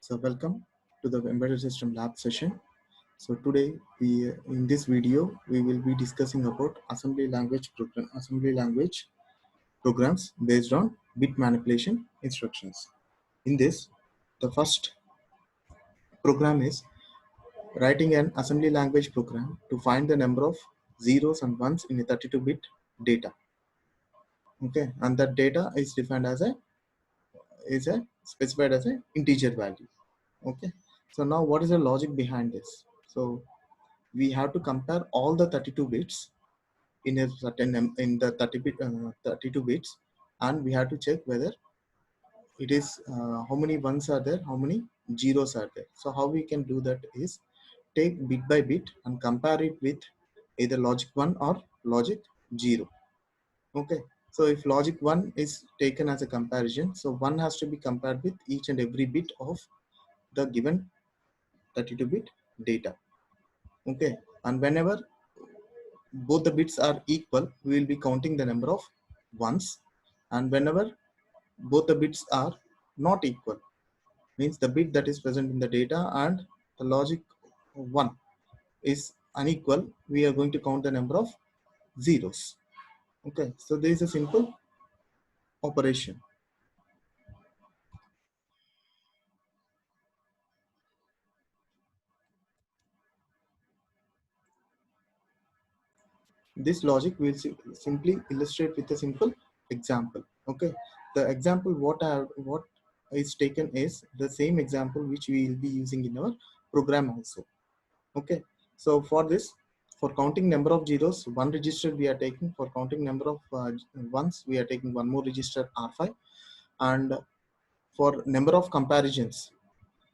So welcome to the Embedded System Lab session. So today in this video we will be discussing about assembly language programs based on bit manipulation instructions. In this, the first program is writing an assembly language program to find the number of zeros and ones in a 32-bit data. Okay, and that data is defined as a specified as an integer value. Okay, so now what is the logic behind this? So we have to compare all the 32 bits in a certain in the 32 bits, and we have to check whether it is how many ones are there, how many zeros are there. So how we can do that is take bit by bit and compare it with either logic 1 or logic 0. Okay, so if logic 1 is taken as a comparison, so 1 has to be compared with each and every bit of the given 32-bit data. Okay, and whenever both the bits are equal, we will be counting the number of ones, and whenever both the bits are not equal, means the bit that is present in the data and the logic 1 is unequal, we are going to count the number of zeros. Okay, so there is a simple operation. This logic will simply illustrate with a simple example. Okay, the example what is taken is the same example which we will be using in our program also. Okay, so for this, for counting number of zeros, one register we are taking. For counting number of ones, we are taking one more register R5. And for number of comparisons,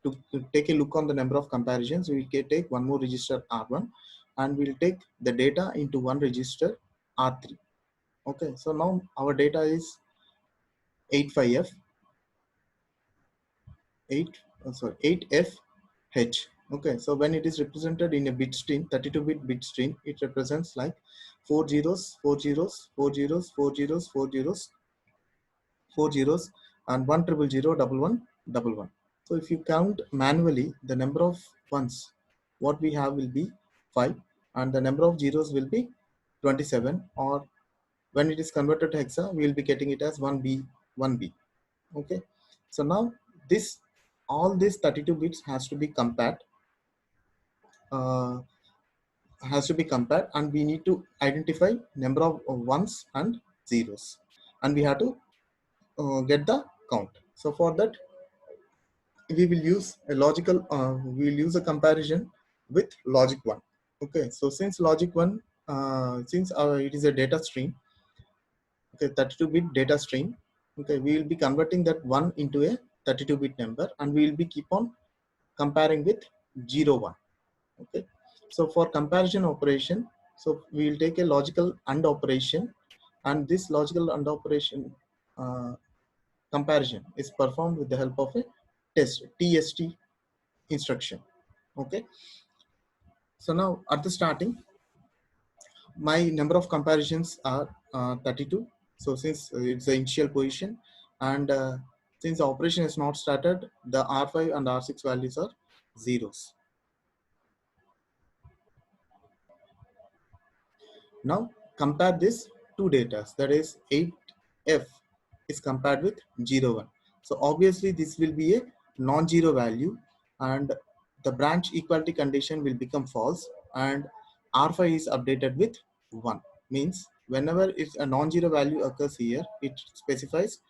to take a look on the number of comparisons, we can take one more register R1, and we'll take the data into one register R3. Okay, so now our data is 85F 8FH. Okay, so when it is represented in a bit string, 32-bit bit string, it represents like 4 zeros, 4 zeros, 4 zeros, 4 zeros, 4 zeros, 4 zeros, and 1 triple 0 double 1 double 1. So if you count manually, the number of ones what we have will be 5, and the number of zeros will be 27, or when it is converted to hexa, we will be getting it as 1B, 1B. Okay, so now this all these 32 bits has to be compared, uh, and we need to identify number of ones and zeros, and we have to get the count. So for that, we will use a we will use a comparison with logic 1. Okay, so since logic 1, since it is a data stream, okay, 32-bit data stream, okay, we will be converting that 1 into a 32-bit number, and we will be keep on comparing with 0 1. Okay, so for comparison operation, so we will take a logical AND operation, and this logical AND operation uh, comparison is performed with the help of a TST instruction. Okay, so now at the starting, my number of comparisons are 32. So since it's the initial position, and since the operation is not started, the R5 and R6 values are zeros. Now compare this two data, that is 8F is compared with 0 1. So obviously this will be a non-zero value, and the branch equality condition will become false, and R5 is updated with 1. Means whenever it's a non-zero value occurs here, it specifies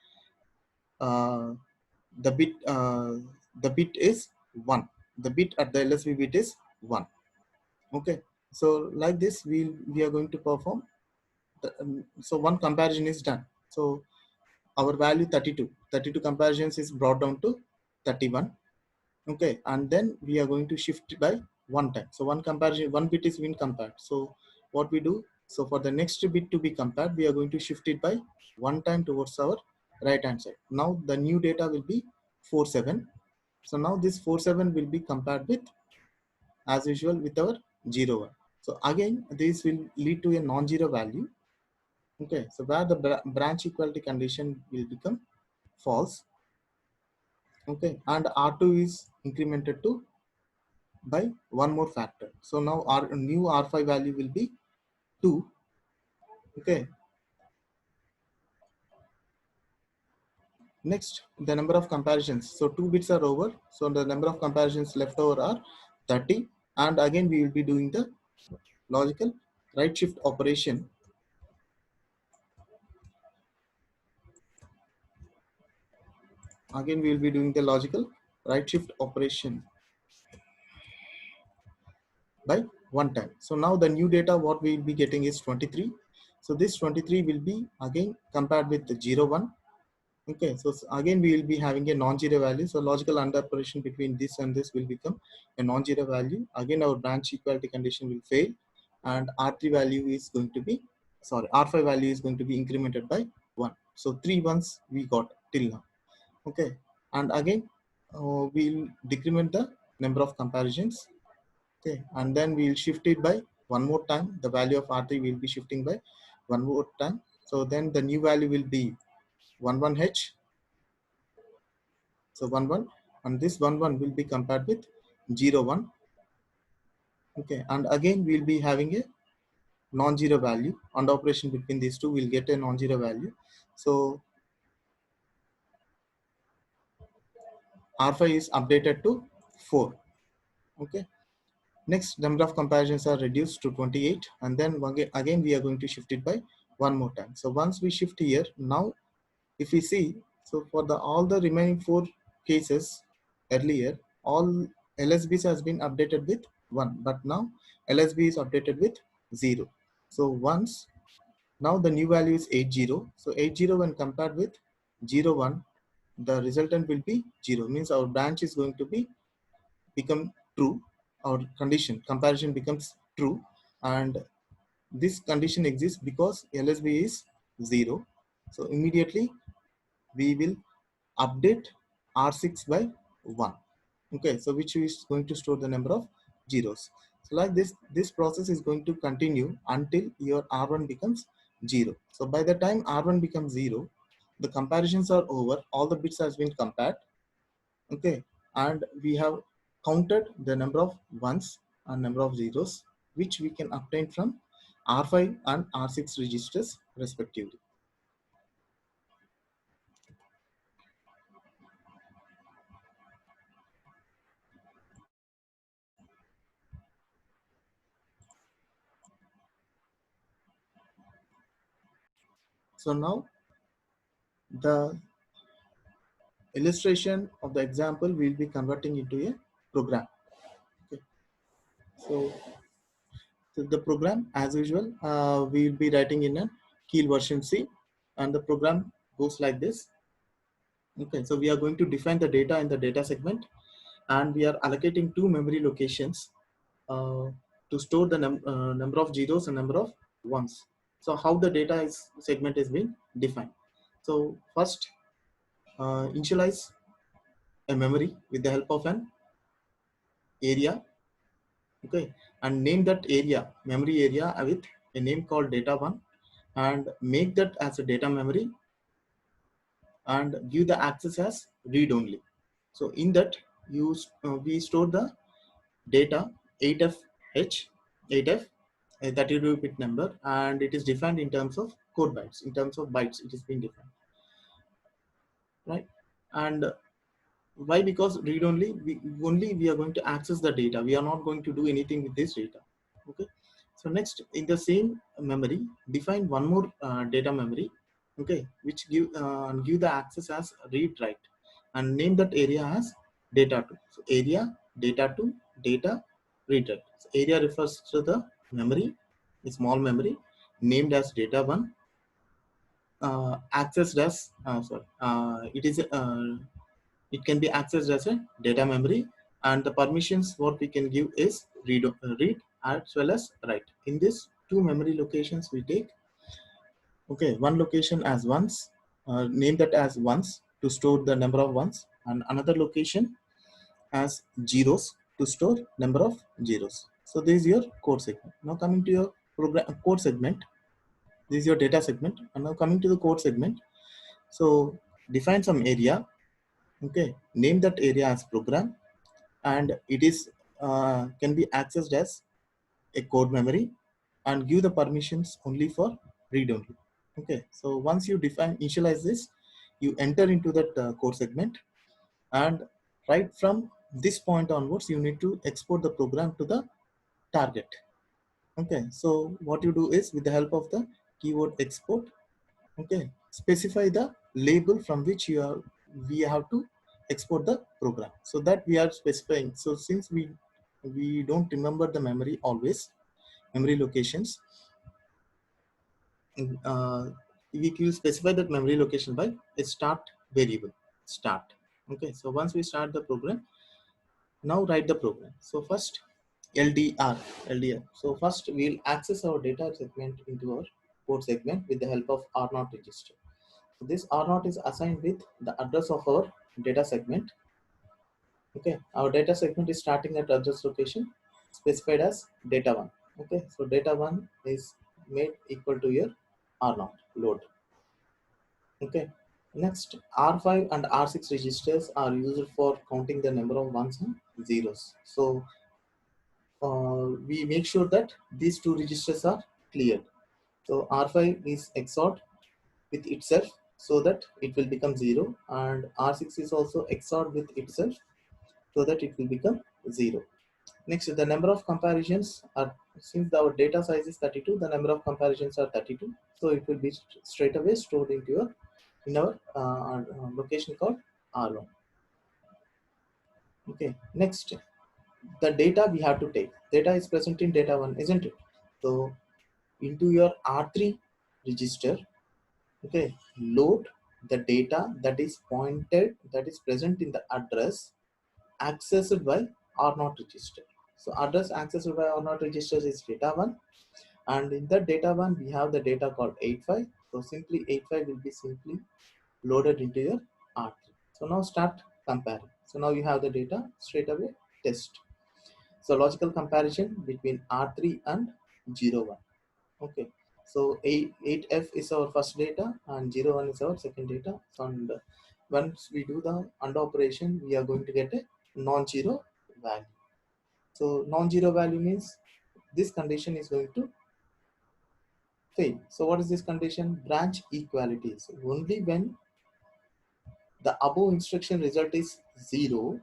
uh, the bit is 1. The bit at the LSB bit is 1. Okay, so like this we are going to perform so one comparison is done. So our value 32 comparisons is brought down to 31. Okay, and then we are going to shift by one time. So one comparison, one bit is being compared. So what we do, so for the next bit to be compared, we are going to shift it by one time towards our right hand side. Now the new data will be 47. So now this 47 will be compared with, as usual, with our 0 1. So again this will lead to a non-zero value. Okay, so where the branch equality condition will become false, Okay, and R2 is incremented to by one more factor. So now our new R5 value will be 2. Okay. Next, the number of comparisons. So 2 bits are over. So the number of comparisons left over are 30. And again, we will be doing the logical right shift operation. Again, we will be doing the logical right shift operation by one time. So now the new data, what we will be getting is 23. So this 23 will be again compared with the 0, 1. Okay, so again we will be having a non-zero value. So logical AND operation between this and this will become a non-zero value. Again, our branch equality condition will fail, and R3 value is going to be, sorry, R5 value is going to be incremented by 1. So 3 ones we got till now. Okay, and again we'll decrement the number of comparisons. Okay, and then we'll shift it by one more time. The value of R3 will be shifting by one more time. So then the new value will be 11H. So 1 1, and this 1 1 will be compared with 0 1. Okay, and again we'll be having a non-zero value. On the operation between these two, we'll get a non-zero value. So R5 is updated to 4. Okay. Next, number of comparisons are reduced to 28, and then again we are going to shift it by one more time. So once we shift here, now if we see, so for the all the remaining 4 cases earlier, all LSBs has been updated with 1, but now LSB is updated with 0. So once, now the new value is 80. So 80 when compared with 0 1, the resultant will be 0, means our branch is going to be become true. Our condition comparison becomes true, and this condition exists because LSB is 0. So immediately we will update R6 by 1. Okay, so which is going to store the number of zeros. So like this process is going to continue until your R1 becomes 0. So by the time R1 becomes 0, the comparisons are over, all the bits has been compared. Okay, and we have counted the number of ones and number of zeros, which we can obtain from R5 and R6 registers respectively. So now the illustration of the example we'll be converting into a program. Okay. So the program, as usual, we'll be writing in a Keel version C, and the program goes like this. Okay, so we are going to define the data in the data segment, and we are allocating 2 memory locations to store the number of zeros and number of ones. So how the data is segment is being defined. So first, initialize a memory with the help of an area. Okay, and name that area, memory area, with a name called data1, and make that as a data memory and give the access as read only. So in that we store the data 8fh 8f, a 32-bit number, and it is defined in terms of code bytes. In terms of bytes, it is being defined, right? And why? Because read only, we are going to access the data. We are not going to do anything with this data. Okay. So next, in the same memory, define one more data memory. Okay, which give the access as read write, and name that area as data2. So area data2 data read write. So area refers to the memory, a small memory named as data1, accessed as it can be accessed as a data memory, and the permissions what we can give is read as well as write. In this 2 memory locations we take, okay, one location as ones, name that as ones to store the number of ones, and another location as zeros to store number of zeros. So this is your code segment. Now coming to your program code segment, this is your data segment, and now coming to the code segment. So define some area. Okay, name that area as program, and it is can be accessed as a code memory, and give the permissions only for read only. Okay, so once you define initialize this, you enter into that code segment, and right from this point onwards you need to export the program to the target. Okay, so what you do is with the help of the keyword export, okay, specify the label from which we have to export the program, so that we are specifying. So since we don't remember the memory always, memory locations, uh, we will specify that memory location by a start variable start. Okay, so once we start the program, now write the program. So first ldr. So first we'll access our data segment into our code segment with the help of r0 register. So this r0 is assigned with the address of our data segment. Okay, our data segment is starting at address location specified as data1. Okay, so data1 is made equal to your r0 load. Okay, next R5 and R6 registers are used for counting the number of ones and zeros. So we make sure that these two registers are cleared. So R5 is XORed with itself so that it will become 0, and R6 is also XORed with itself so that it will become 0. Next, the number of comparisons are, since our data size is 32, the number of comparisons are 32. So it will be straight away stored into your in our location called R1. Okay, next, the data we have to take. Data is present in data1, isn't it? So into your R3 register, okay, load the data that is pointed, that is present in the address accessed by R0 register. So address accessed by R0 register is data1, and in that data1 we have the data called 85. So simply 85 will be simply loaded into your R3. So now start comparing. So now you have the data straight away test. So logical comparison between R3 and 01. Okay. So 8F is our first data and 01 is our second data. So and once we do the AND operation, we are going to get a non-zero value. So non-zero value means this condition is going to fail. So what is this condition? Branch equality. So only when the above instruction result is 0,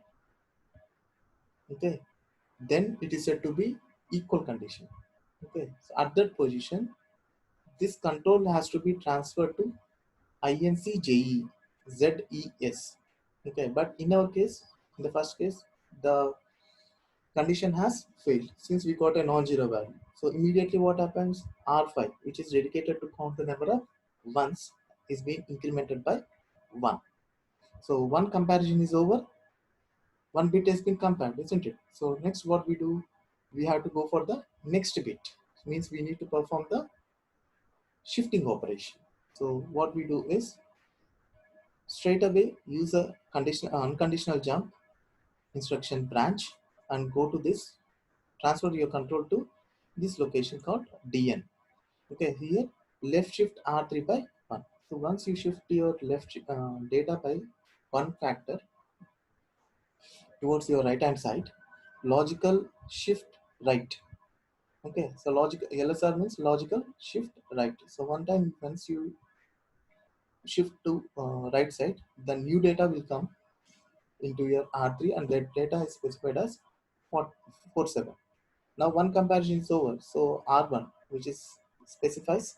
okay, then it is said to be equal condition. Okay, so at that position, this control has to be transferred to INCJE ZES. Okay, but in our case, in the first case, the condition has failed since we got a non-zero value. So immediately what happens? R5, which is dedicated to count the number of ones, is being incremented by 1. So one comparison is over, one bit has been compared, isn't it? So next what we do, we have to go for the next bit. Means we need to perform the shifting operation. So what we do is straight away use a unconditional jump instruction branch and go to this, transfer your control to this location called DN. Okay, here left shift R3 by 1. So once you shift your left data by one factor towards your right hand side, logical shift right. Okay, so logical LSR means logical shift right. So one time once you shift to right side, the new data will come into your R3 and that data is specified as 47. Now one comparison is over. So R1, which is specifies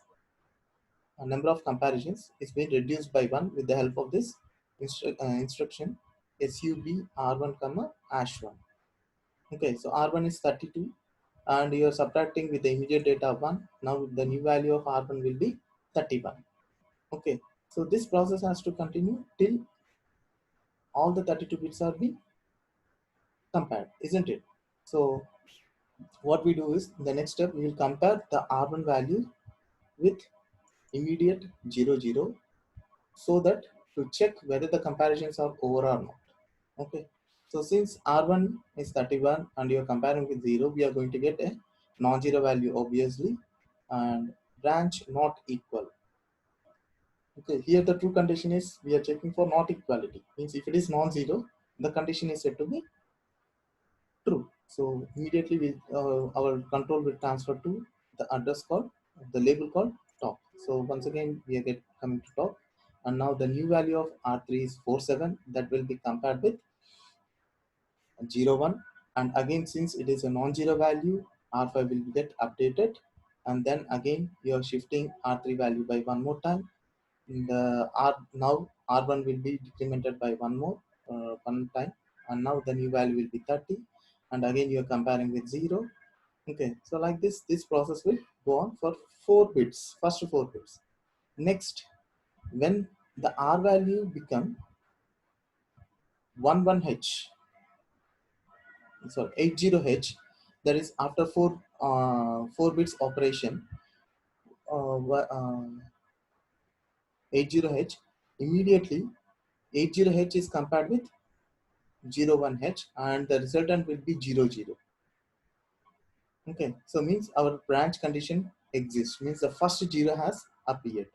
a number of comparisons, is being reduced by 1 with the help of this instruction sub R1 comma hash 1. Okay, so R1 is 32 and you are subtracting with the immediate data of 1. Now the new value of R1 will be 31. Okay, so this process has to continue till all the 32 bits are being compared, isn't it? So what we do is the next step we will compare the R1 value with immediate 00 so that to check whether the comparisons are over or not. Okay, so since R1 is 31 and you are comparing with 0, we are going to get a non-zero value obviously, and branch not equal. Okay, here the true condition is we are checking for not equality. Means if it is non-zero, the condition is said to be true. So immediately our control will transfer to the address called, the label called top. So once again we are coming to top, and now the new value of R3 is 47. That will be compared with 0 1, and again since it is a non-zero value, R5 will get updated, and then again you are shifting R3 value by one more time. The now R1 will be decremented by one time, and now the new value will be 30, and again you are comparing with 0. Okay, so like this process will go on for 4 bits, first 4 bits. Next, when the R value become 11H, sorry, 80H, that is after 4 bits operation, 80H, immediately 80H is compared with 01H, and the resultant will be 00. Okay, so means our branch condition exists, means the first 0 has appeared.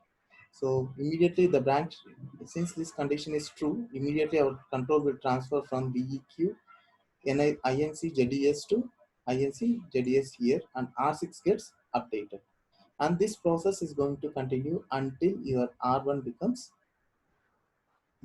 So immediately the branch, since this condition is true, immediately our control will transfer from BEQ INC ZES to INC ZES here, and R6 gets updated. And this process is going to continue until your R1 becomes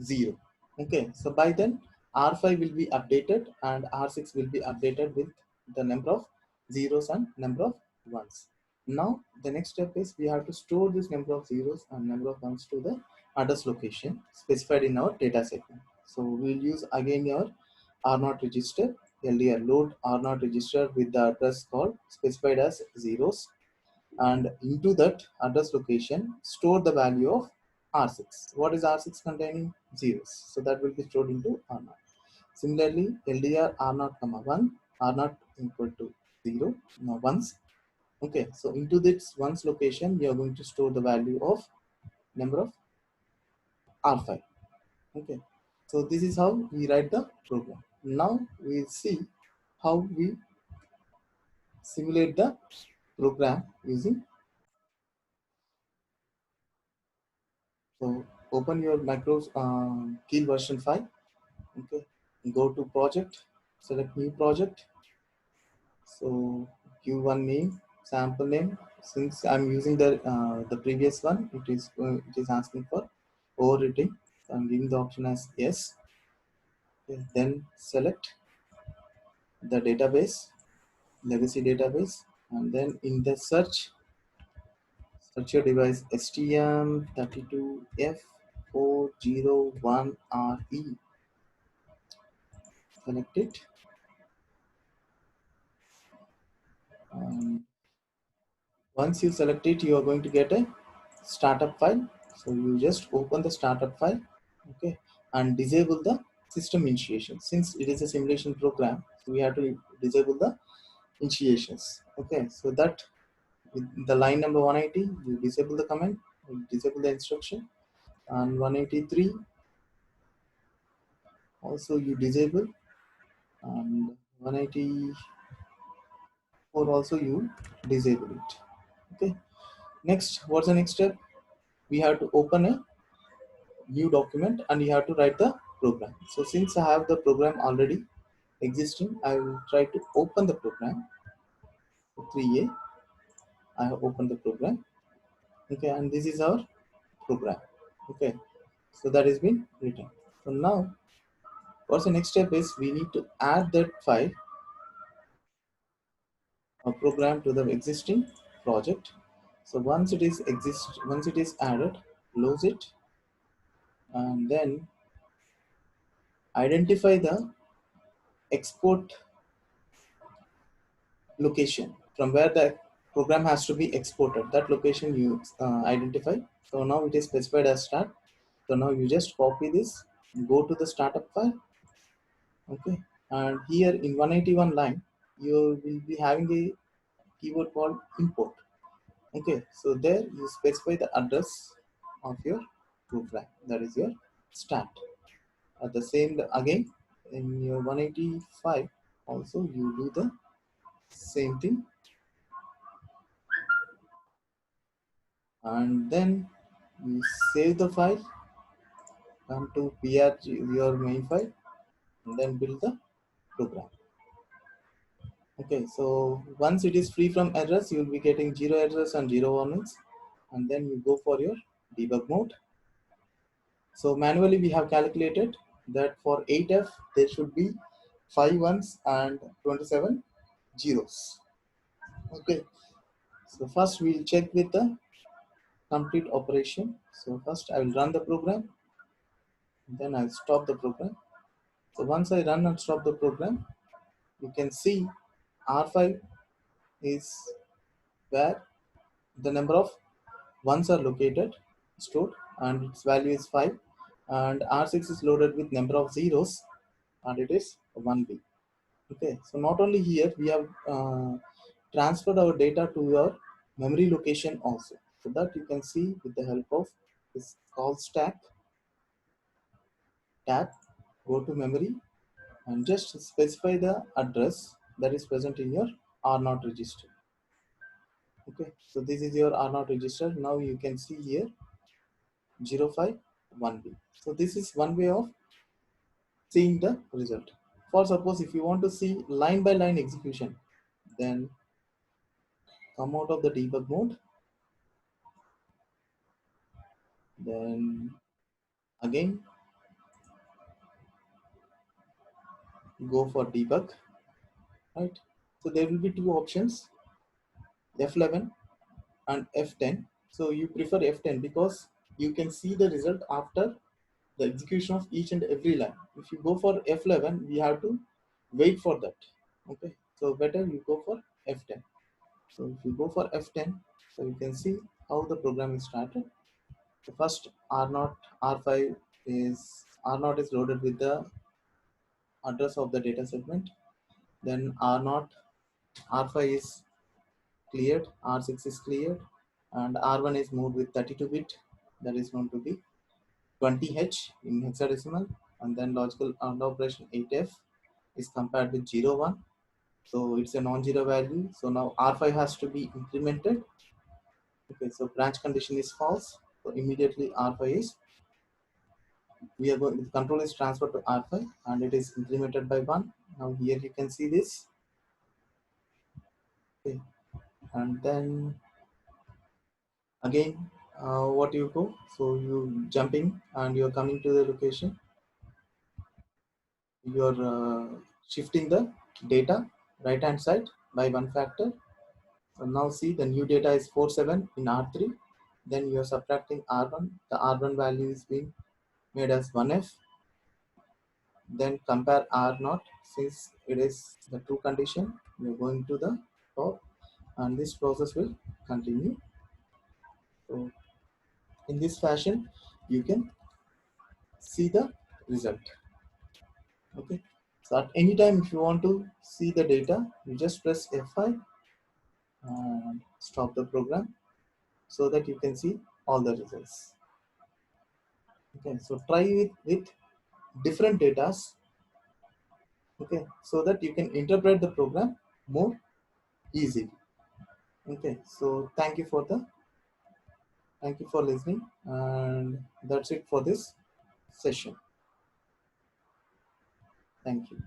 0. Okay, so by then R5 will be updated and R6 will be updated with the number of zeros and number of ones. Now the next step is we have to store this number of zeros and number of ones to the address location specified in our data segment. So we'll use again your R0 register, LDR load R0 register with the address called specified as zeros, and into that address location store the value of R6. What is R6 containing? Zeros. So that will be stored into R0. Similarly, LDR R0, 1, R0 equal to 0, now ones. Okay, so into this ones location, we are going to store the value of number of R5. Okay, so this is how we write the program. Now we'll see how we simulate the program using. So open your macros Keel version 5. Okay, go to project, select new project. So give one name, sample name. Since I'm using the previous one, it is asking for overwriting. So I'm giving the option as yes. Okay, then select the database, legacy database, and then in the search your device STM32F401RE. Select it. Once you select it, you are going to get a startup file. So you just open the startup file, okay, and disable the system initiation. Since it is a simulation program, so we have to disable the initiations. Okay, so that with the line number 180, you disable the command, you disable the instruction, and 183 also you disable, and 184 also you disable it. Okay. Next, what's the next step? We have to open a new document and you have to write the program. So since I have the program already existing, I will try to open the program. 3A, I have opened the program. Okay, and this is our program. Okay, so that has been written. So now, what's the next step is we need to add that file or program to the existing project. So once it is added, close it, and then identify the export location from where the program has to be exported. That location you identify. So now it is specified as start. So now you just copy this, go to the startup file. Okay, and here in 181 line, you will be having a keyword called import. Okay, so there you specify the address of your program. That is your start. At the same again in your 185 also you do the same thing, and then you save the file, come to PRG, your main file, and then build the program. Okay, so once it is free from errors, you will be getting 0 errors and 0 warnings, and then you go for your debug mode. So manually we have calculated that for 8F there should be 5 ones and 27 zeros. Okay, so first we'll check with the complete operation. So first I will run the program, then I'll stop the program. So once I run and stop the program, you can see R5 is where the number of ones are located, stored, and its value is 5, and R6 is loaded with number of zeros, and it is 1B. Okay, so not only here, we have transferred our data to your memory location also. So that you can see with the help of this call stack tab, go to memory and just specify the address that is present in your R0 register. Okay, so this is your R0 register. Now you can see here 051B. So this is one way of seeing the result. For suppose if you want to see line by line execution, then come out of the debug mode, then again go for debug, right? So there will be two options, F11 and F10. So you prefer F10 because you can see the result after the execution of each and every line. If you go for F11, we have to wait for that. Okay, so better you go for F10. So if you go for F10, so you can see how the program is started. The first R0, R5 is R0 is loaded with the address of the data segment. Then R0, R5 is cleared, R6 is cleared, and R1 is moved with 32-bit. That is known to be 20H in hexadecimal, and then logical AND operation 8F is compared with 0, 1. So it's a non-zero value. So now R5 has to be implemented. Okay, so branch condition is false. So immediately R5 is, we are going, the control is transferred to R5 and it is implemented by 1. Now here you can see this. Okay, and then again, what you go, so you jumping and you're coming to the location. You're shifting the data right hand side by one factor. So now see the new data is 47 in R3. Then you're subtracting R1. The R1 value is being made as 1F. Then compare R0 since it is the true condition. You're going to the top and this process will continue. So in this fashion, you can see the result. Okay. So at any time, if you want to see the data, you just press F5 and stop the program so that you can see all the results. Okay. So try it with different datas. Okay. So that you can interpret the program more easily. Okay. So thank you for listening, and that's it for this session. Thank you.